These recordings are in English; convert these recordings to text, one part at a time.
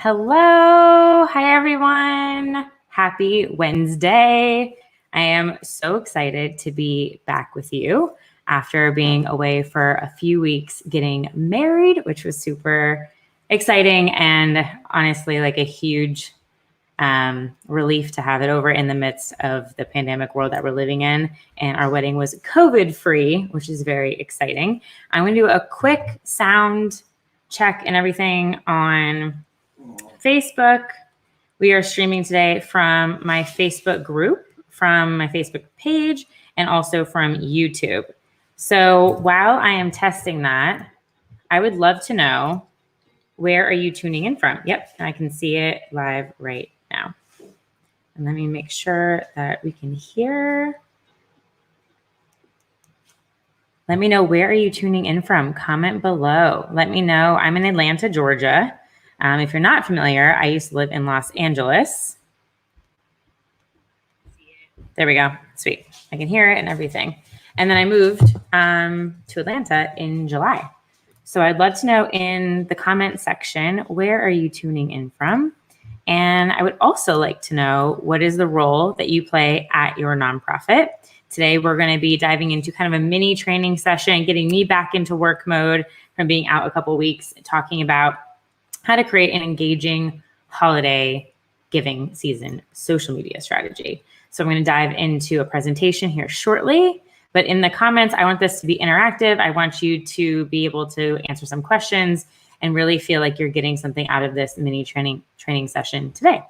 Hello. Hi, everyone. Happy Wednesday. I am so excited to be back with you after being away for a few weeks getting married, which was super exciting and honestly like a huge relief to have it over in the midst of the pandemic world that we're living in. And our wedding was COVID free, which is very exciting. I'm going to do a quick sound check and everything on Facebook. We are streaming today from my Facebook group, from my Facebook page, and also from YouTube. So while I am testing that, I would love to know, where are you tuning in from? Yep, I can see it live right now. And let me make sure that we can hear. Let me know, where are you tuning in from? Comment below. Let me know. I'm in Atlanta, Georgia. If you're not familiar, I used to live in Los Angeles. There we go. Sweet. I can hear it and everything. And then I moved to Atlanta in July. So I'd love to know in the comment section, where are you tuning in from? And I would also like to know, what is the role that you play at your nonprofit? Today, we're going to be diving into kind of a mini training session, getting me back into work mode from being out a couple weeks, talking about how to create an engaging holiday giving season social media strategy. So I'm going to dive into a presentation here shortly, but in the comments, I want this to be interactive. I want you to be able to answer some questions and really feel like you're getting something out of this mini training session today.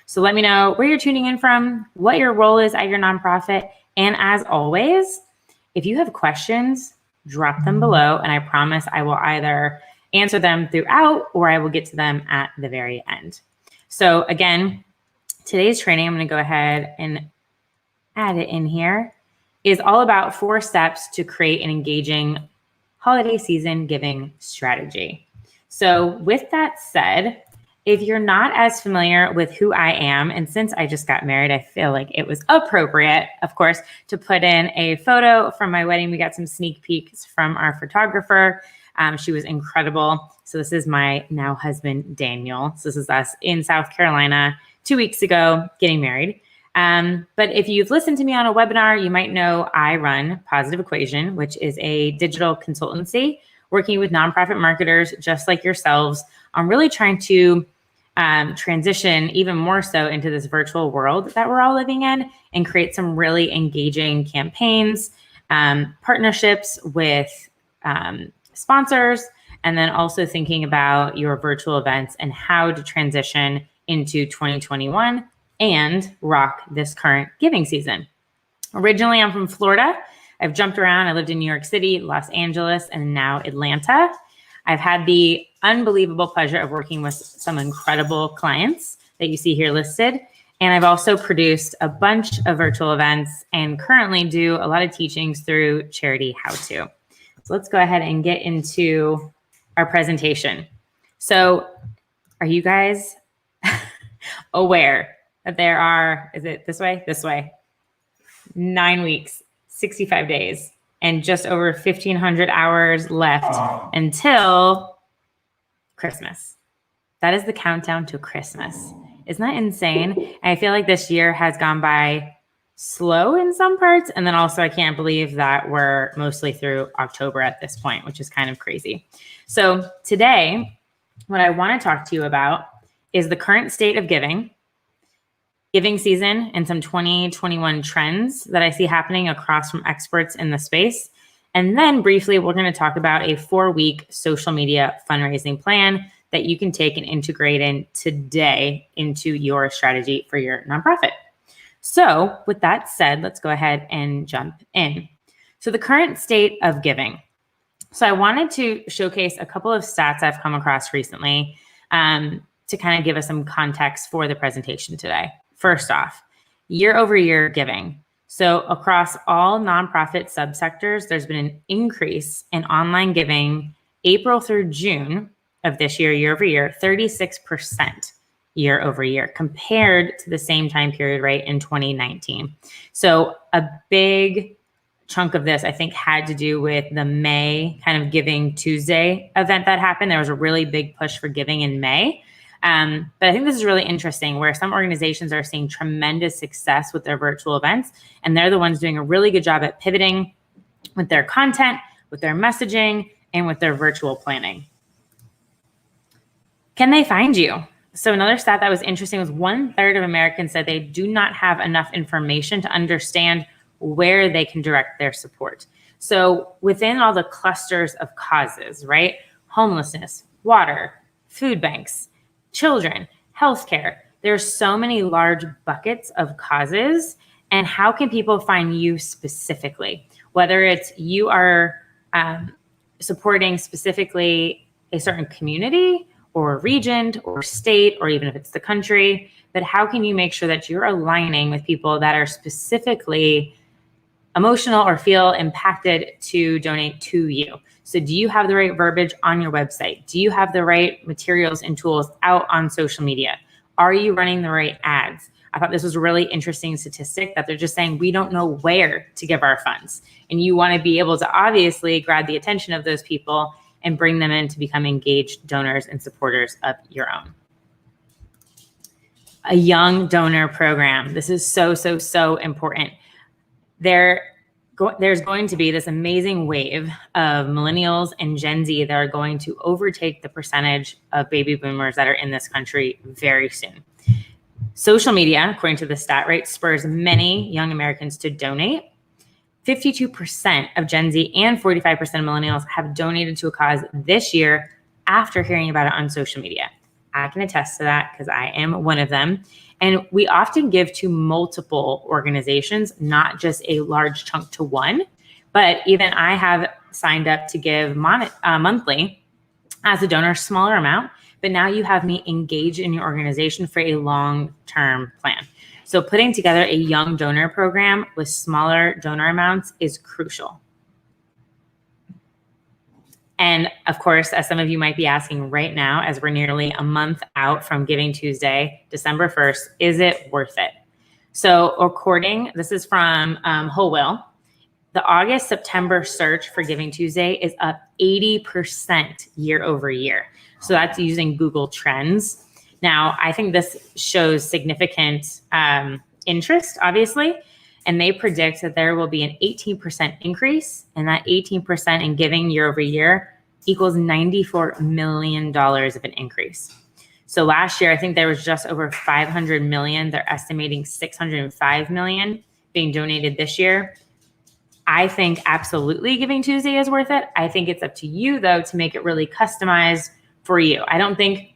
So let me know where you're tuning in from, what your role is at your nonprofit. And as always, if you have questions, drop them below, and I promise I will either answer them throughout or I will get to them at the very end. So again, today's training, I'm going to go ahead and add it in here, is all about 4 steps to create an engaging holiday season giving strategy. So with that said, if you're not as familiar with who I am, and since I just got married, I feel like it was appropriate, of course, to put in a photo from my wedding. We got some sneak peeks from our photographer. She was incredible. So this is my now husband, Daniel. So this is us in South Carolina 2 weeks ago getting married. But if you've listened to me on a webinar, you might know I run Positive Equation, which is a digital consultancy working with nonprofit marketers just like yourselves on really trying to transition even more so into this virtual world that we're all living in and create some really engaging campaigns, partnerships with sponsors, and then also thinking about your virtual events and how to transition into 2021 and rock this current giving season. Originally, I'm from Florida. I've jumped around. I lived in New York City, Los Angeles, and now Atlanta. I've had the unbelievable pleasure of working with some incredible clients that you see here listed. And I've also produced a bunch of virtual events and currently do a lot of teachings through Charity How To. So let's go ahead and get into our presentation. So are you guys aware that there are, is it this way? This way. 9 weeks, 65 days, and just over 1,500 hours left until Christmas. That is the countdown to Christmas. Isn't that insane? I feel like this year has gone by slow in some parts. And then also I can't believe that we're mostly through October at this point, which is kind of crazy. So today, what I want to talk to you about is the current state of giving season, and some 2021 trends that I see happening across from experts in the space. And then briefly, we're going to talk about a 4-week social media fundraising plan that you can take and integrate in today into your strategy for your nonprofit. So with that said, let's go ahead and jump in. So the current state of giving. So I wanted to showcase a couple of stats I've come across recently to kind of give us some context for the presentation today. First off, year over year giving. So across all nonprofit subsectors, there's been an increase in online giving April through June of this year, year over year, 36% year over year compared to the same time period, right, in 2019. So a big chunk of this, I think, had to do with the May kind of Giving Tuesday event that happened. There was a really big push for giving in May. But I think this is really interesting where some organizations are seeing tremendous success with their virtual events, and they're the ones doing a really good job at pivoting with their content, with their messaging, and with their virtual planning. Can they find you? So another stat that was interesting was 1/3 of Americans said they do not have enough information to understand where they can direct their support. So within all the clusters of causes, right? Homelessness, water, food banks, children, healthcare, there's so many large buckets of causes. And how can people find you specifically? Whether it's you are supporting specifically a certain community or region or state, or even if it's the country, but how can you make sure that you're aligning with people that are specifically emotional or feel impacted to donate to you? So do you have the right verbiage on your website? Do you have the right materials and tools out on social media? Are you running the right ads? I thought this was a really interesting statistic that they're just saying we don't know where to give our funds. And you want to be able to obviously grab the attention of those people and bring them in to become engaged donors and supporters of your own. A young donor program. This is so, so, so important. There's going to be this amazing wave of millennials and Gen Z that are going to overtake the percentage of baby boomers that are in this country very soon. Social media, according to the stat rate, spurs many young Americans to donate. 52% of Gen Z and 45% of millennials have donated to a cause this year after hearing about it on social media. I can attest to that because I am one of them. And we often give to multiple organizations, not just a large chunk to one. But even I have signed up to give monthly as a donor, smaller amount. But now you have me engage in your organization for a long-term plan. So putting together a young donor program with smaller donor amounts is crucial. And of course, as some of you might be asking right now, as we're nearly a month out from Giving Tuesday, December 1st, is it worth it? So according, this is from Whole Whale, the August-September search for Giving Tuesday is up 80% year over year. So that's using Google Trends. Now, I think this shows significant interest, obviously, and they predict that there will be an 18% increase, and that 18% in giving year over year equals $94 million of an increase. So last year, I think there was just over 500 million. They're estimating 605 million being donated this year. I think absolutely Giving Tuesday is worth it. I think it's up to you, though, to make it really customized for you. I don't think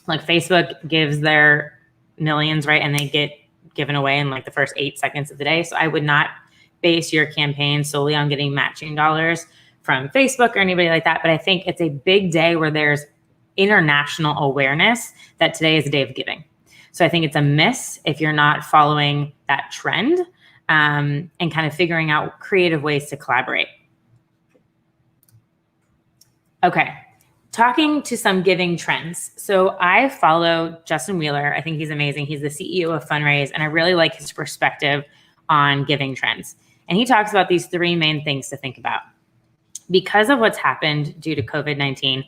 like Facebook gives their millions, right? And they get given away in like the first 8 seconds of the day. So I would not base your campaign solely on getting matching dollars from Facebook or anybody like that. But I think it's a big day where there's international awareness that today is a day of giving. So I think it's a miss if you're not following that trend and kind of figuring out creative ways to collaborate. Okay. Talking to some giving trends. So I follow Justin Wheeler. I think he's amazing. He's the CEO of Fundraise, and I really like his perspective on giving trends. And he talks about these three main things to think about. Because of what's happened due to COVID-19,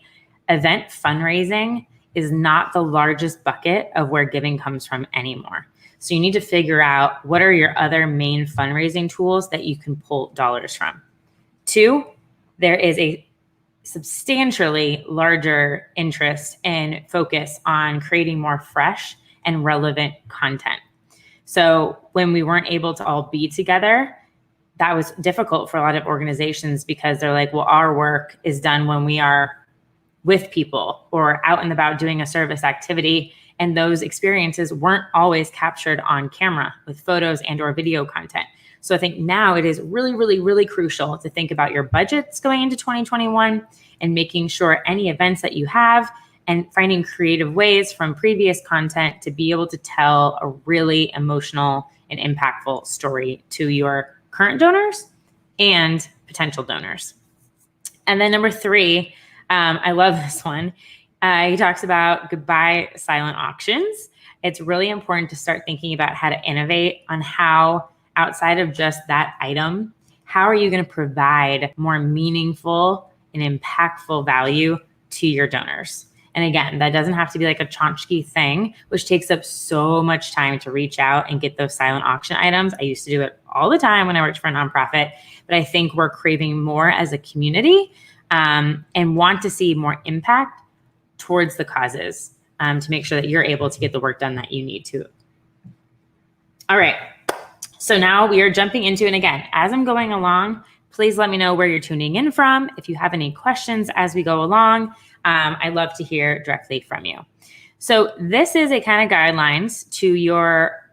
event fundraising is not the largest bucket of where giving comes from anymore. So you need to figure out what are your other main fundraising tools that you can pull dollars from. 2, there is a substantially larger interest and focus on creating more fresh and relevant content. So when we weren't able to all be together, that was difficult for a lot of organizations because they're like, well, our work is done when we are with people or out and about doing a service activity. And those experiences weren't always captured on camera with photos and or video content. So I think now it is really, really, really crucial to think about your budgets going into 2021 and making sure any events that you have and finding creative ways from previous content to be able to tell a really emotional and impactful story to your current donors and potential donors. And then number 3, I love this one. He talks about goodbye silent auctions. It's really important to start thinking about how to innovate on how outside of just that item, how are you going to provide more meaningful and impactful value to your donors? And again, that doesn't have to be like a tchotchke thing, which takes up so much time to reach out and get those silent auction items. I used to do it all the time when I worked for a nonprofit, but I think we're craving more as a community and want to see more impact towards the causes to make sure that you're able to get the work done that you need to. All right. So now we are jumping into, and again, as I'm going along, please let me know where you're tuning in from. If you have any questions as we go along, I'd love to hear directly from you. So this is a kind of guidelines to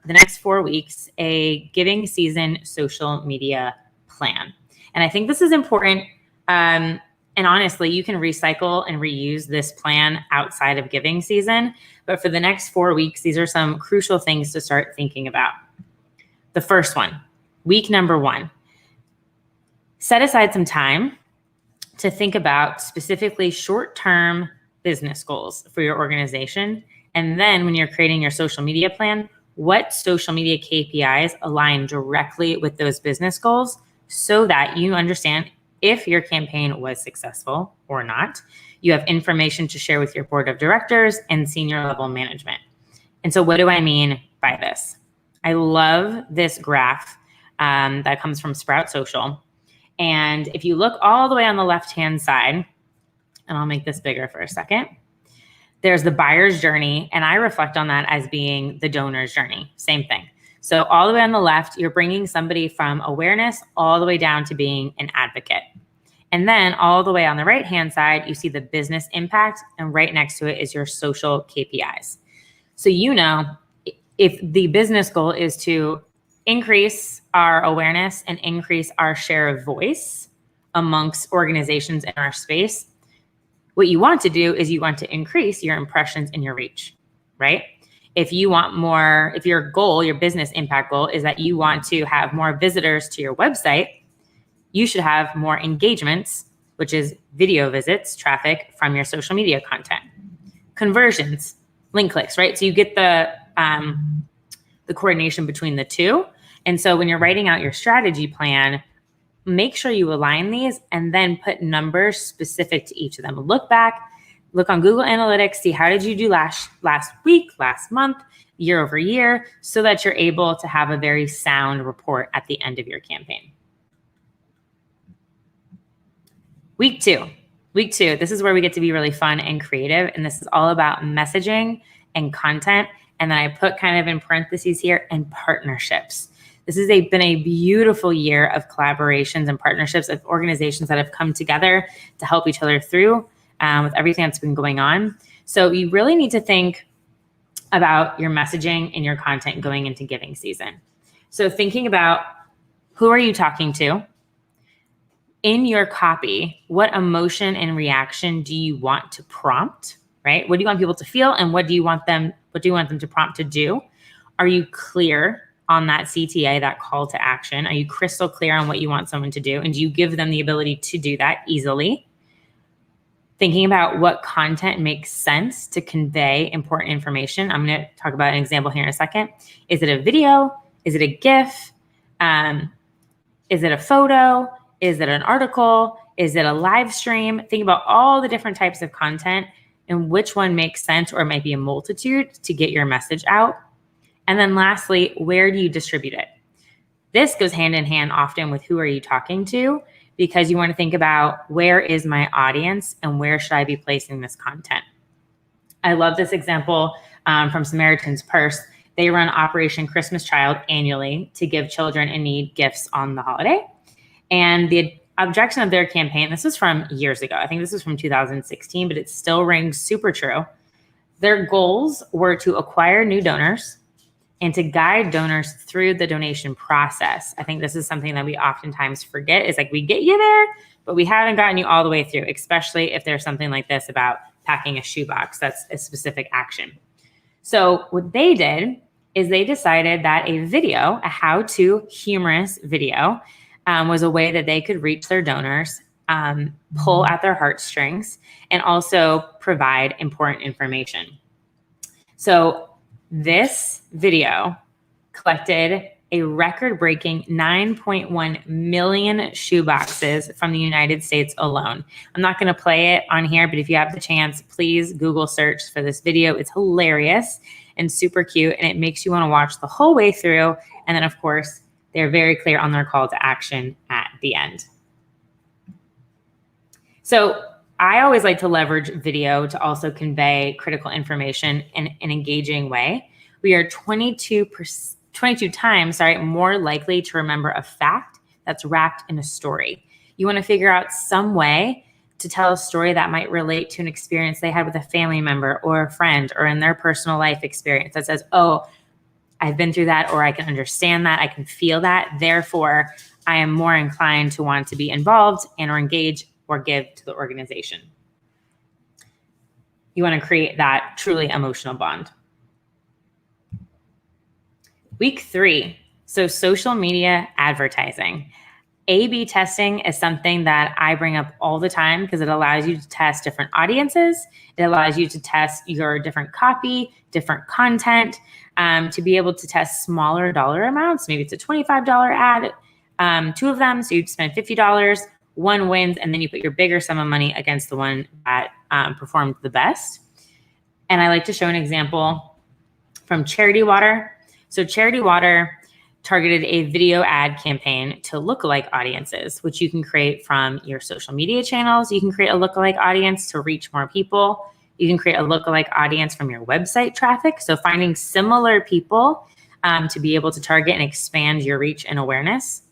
the next 4 weeks, a giving season social media plan. And I think this is important. And honestly, you can recycle and reuse this plan outside of giving season. But for the next 4 weeks, these are some crucial things to start thinking about. The first one, week number 1, set aside some time to think about specifically short-term business goals for your organization. And then when you're creating your social media plan, what social media KPIs align directly with those business goals so that you understand if your campaign was successful or not. You have information to share with your board of directors and senior level management. And so what do I mean by this? I love this graph that comes from Sprout Social. And if you look all the way on the left-hand side, and I'll make this bigger for a second, there's the buyer's journey. And I reflect on that as being the donor's journey. Same thing. So all the way on the left, you're bringing somebody from awareness all the way down to being an advocate. And then all the way on the right-hand side, you see the business impact. And right next to it is your social KPIs. So if the business goal is to increase our awareness and increase our share of voice amongst organizations in our space, what you want to do is you want to increase your impressions and your reach, right? If you want more, if your goal, your business impact goal is that you want to have more visitors to your website, you should have more engagements, which is video visits, traffic from your social media content. Conversions, link clicks, right? So you get the coordination between the two. And so when you're writing out your strategy plan, make sure you align these and then put numbers specific to each of them. Look back, look on Google Analytics, see how did you do last week, last month, year over year, so that you're able to have a very sound report at the end of your campaign. Week two, this is where we get to be really fun and creative. And this is all about messaging and content. And then I put kind of in parentheses here, and partnerships. This has been a beautiful year of collaborations and partnerships of organizations that have come together to help each other through with everything that's been going on. So you really need to think about your messaging and your content going into giving season. So thinking about who are you talking to? In your copy, what emotion and reaction do you want to prompt, right? What do you want people to feel, and what do you want them to prompt to do? Are you clear on that CTA, that call to action? Are you crystal clear on what you want someone to do? And do you give them the ability to do that easily? Thinking about what content makes sense to convey important information. I'm going to talk about an example here in a second. Is it a video? Is it a GIF? Is it a photo? Is it an article? Is it a live stream? Think about all the different types of content and which one makes sense, or it might be a multitude to get your message out. And then lastly, where do you distribute it? This goes hand in hand often with who are you talking to, because you want to think about where is my audience and where should I be placing this content? I love this example from Samaritan's Purse. They run Operation Christmas Child annually to give children in need gifts on the holiday. And the objection of their campaign, this was from years ago. I think this was from 2016, but it still rings super true. Their goals were to acquire new donors and to guide donors through the donation process. I think this is something that we oftentimes forget, is like we get you there, but we haven't gotten you all the way through, especially if there's something like this about packing a shoebox. That's a specific action. So what they did is they decided that a video, a how-to humorous video, was a way that they could reach their donors, pull at their heartstrings, and also provide important information. So this video collected a record-breaking 9.1 million shoe boxes from the United States alone. I'm not going to play it on here, but if you have the chance, please Google search for this video. It's hilarious and super cute, and it makes you want to watch the whole way through. And then, of course, they're very clear on their call to action at the end. So I always like to leverage video to also convey critical information in an engaging way. We are 22 times more likely to remember a fact that's wrapped in a story. You want to figure out some way to tell a story that might relate to an experience they had with a family member or a friend, or in their personal life experience that says, oh, I've been through that, or I can understand that, I can feel that. Therefore, I am more inclined to want to be involved and or engage or give to the organization. You want to create that truly emotional bond. Week 3, so social media advertising. A/B testing is something that I bring up all the time because it allows you to test different audiences. It allows you to test your different copy, different content, to be able to test smaller dollar amounts. Maybe it's a $25 ad, 2 of them, so you'd spend $50, one wins, and then you put your bigger sum of money against the one that performed the best. And I like to show an example from Charity Water. So Charity Water targeted a video ad campaign to lookalike audiences, which you can create from your social media channels. You can create a lookalike audience to reach more people. You can create a lookalike audience from your website traffic. So finding similar people to be able to target and expand your reach and awareness.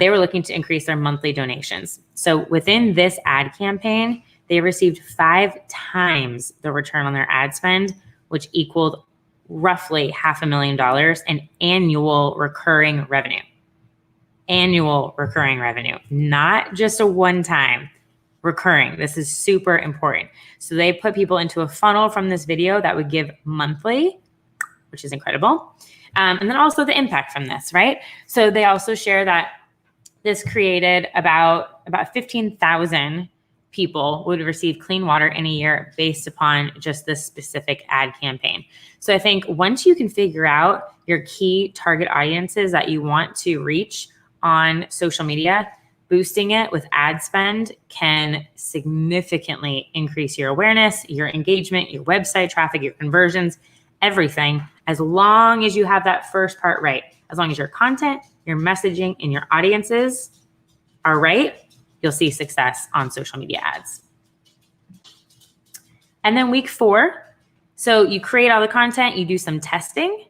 They were looking to increase their monthly donations. So within this ad campaign, they received 5 times the return on their ad spend, which equaled roughly $500,000 in annual recurring revenue. Annual recurring revenue, not just a one-time recurring. This is super important. So they put people into a funnel from this video that would give monthly, which is incredible. And then also the impact from this, right? So they also share that this created about 15,000 people would receive clean water in a year based upon just this specific ad campaign. So I think once you can figure out your key target audiences that you want to reach on social media, boosting it with ad spend can significantly increase your awareness, your engagement, your website traffic, your conversions, everything, as long as you have that first part right. As long as your content, your messaging, and your audiences are right, you'll see success on social media ads. And then week 4, so you create all the content, you do some testing,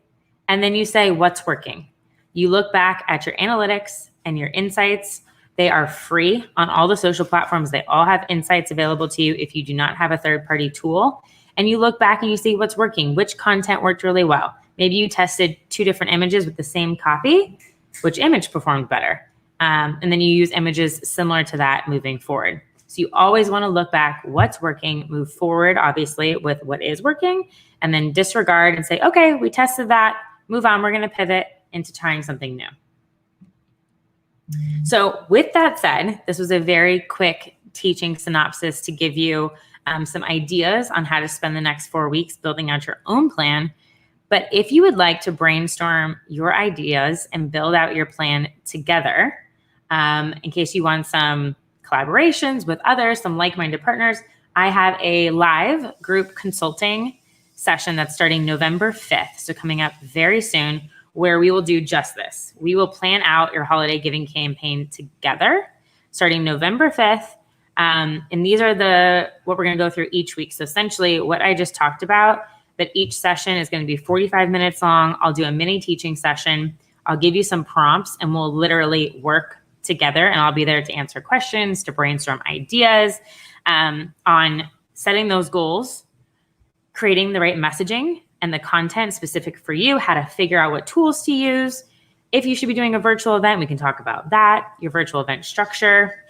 and then you say what's working. You look back at your analytics and your insights. They are free on all the social platforms. They all have insights available to you if you do not have a third-party tool. And you look back and you see what's working, which content worked really well. Maybe you tested 2 different images with the same copy, which image performed better. And then you use images similar to that moving forward. So you always want to look back, what's working, move forward, obviously, with what is working, and then disregard and say, okay, we tested that, move on, we're going to pivot into trying something new. So with that said, this was a very quick teaching synopsis to give you some ideas on how to spend the next 4 weeks building out your own plan. But if you would like to brainstorm your ideas and build out your plan together, in case you want some collaborations with others, some like-minded partners, I have a live group consulting session that's starting November 5th, so coming up very soon, where we will do just this. We will plan out your holiday giving campaign together starting November 5th. And these are what we're going to go through each week. So essentially what I just talked about, but each session is going to be 45 minutes long. I'll do a mini teaching session. I'll give you some prompts and we'll literally work together, and I'll be there to answer questions, to brainstorm ideas on setting those goals, creating the right messaging and the content specific for you, how to figure out what tools to use. If you should be doing a virtual event, we can talk about that, your virtual event structure,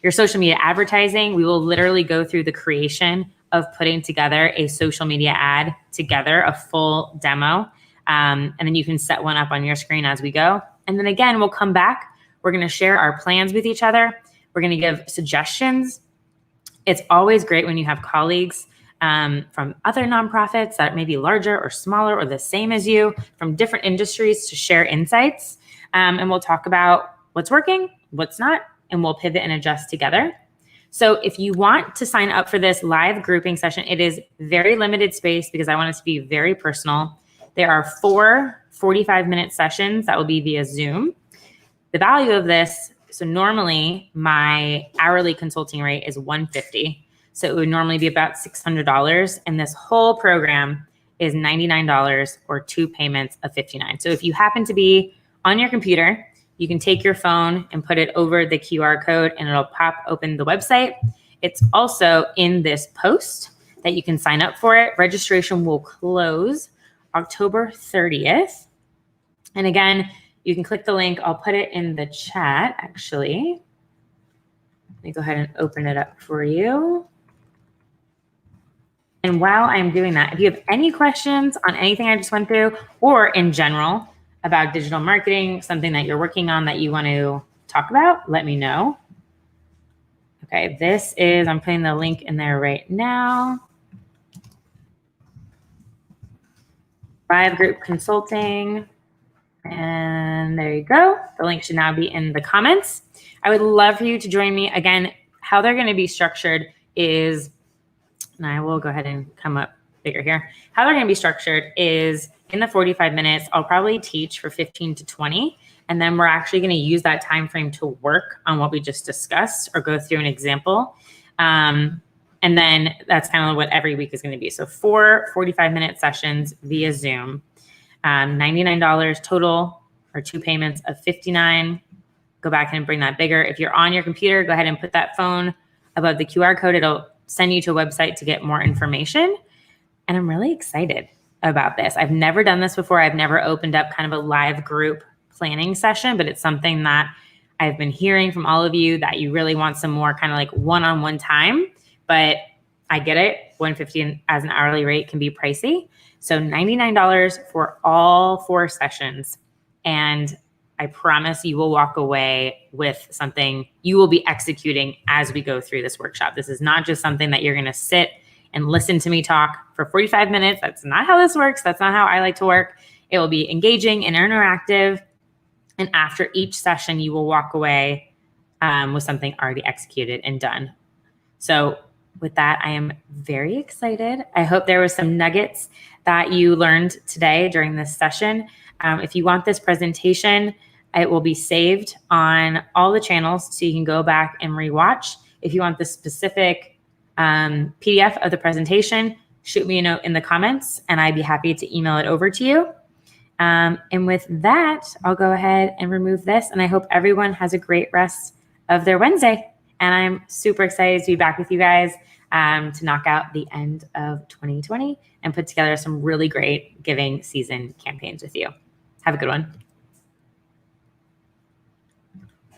your social media advertising. We will literally go through the creation of putting together a social media ad together, a full demo. And then you can set one up on your screen as we go. And then again, we'll come back. We're going to share our plans with each other. We're going to give suggestions. It's always great when you have colleagues from other nonprofits that may be larger or smaller or the same as you, from different industries, to share insights. And we'll talk about what's working, what's not, and we'll pivot and adjust together. So if you want to sign up for this live grouping session, it is very limited space because I want it to be very personal. There are 4 45-minute sessions that will be via Zoom. The value of this, so normally my hourly consulting rate is $150. So it would normally be about $600. And this whole program is $99 or 2 payments of $59. So if you happen to be on your computer, you can take your phone and put it over the QR code and it'll pop open the website. It's also in this post that you can sign up for it. Registration will close October 30th. And again, you can click the link. I'll put it in the chat, actually. Let me go ahead and open it up for you. And while I'm doing that, if you have any questions on anything I just went through or in general about digital marketing, something that you're working on that you want to talk about, let me know. Okay, this is, I'm putting the link in there right now. Live group consulting. And there you go. The link should now be in the comments. I would love for you to join me. Again, how they're going to be structured is, and I will go ahead and come up bigger here. How they're going to be structured is in the 45 minutes, I'll probably teach for 15 to 20. And then we're actually going to use that time frame to work on what we just discussed or go through an example. And then that's kind of what every week is going to be. So 4 45-minute sessions via Zoom, $99 total or 2 payments of $59. Go back and bring that bigger. If you're on your computer, go ahead and put that phone above the QR code. It'll send you to a website to get more information. And I'm really excited about this. I've never done this before. I've never opened up kind of a live group planning session, but it's something that I've been hearing from all of you that you really want some more kind of like one-on-one time, but I get it. $150 as an hourly rate can be pricey. So $99 for all 4 sessions. And I promise you will walk away with something you will be executing as we go through this workshop. This is not just something that you're going to sit and listen to me talk for 45 minutes. That's not how this works. That's not how I like to work. It will be engaging and interactive. And after each session, you will walk away with something already executed and done. So with that, I am very excited. I hope there was some nuggets that you learned today during this session. If you want this presentation, it will be saved on all the channels so you can go back and rewatch. If you want the specific PDF of the presentation, shoot me a note in the comments and I'd be happy to email it over to you. And with that, I'll go ahead and remove this. And I hope everyone has a great rest of their Wednesday. And I'm super excited to be back with you guys to knock out the end of 2020 and put together some really great giving season campaigns with you. Have a good one.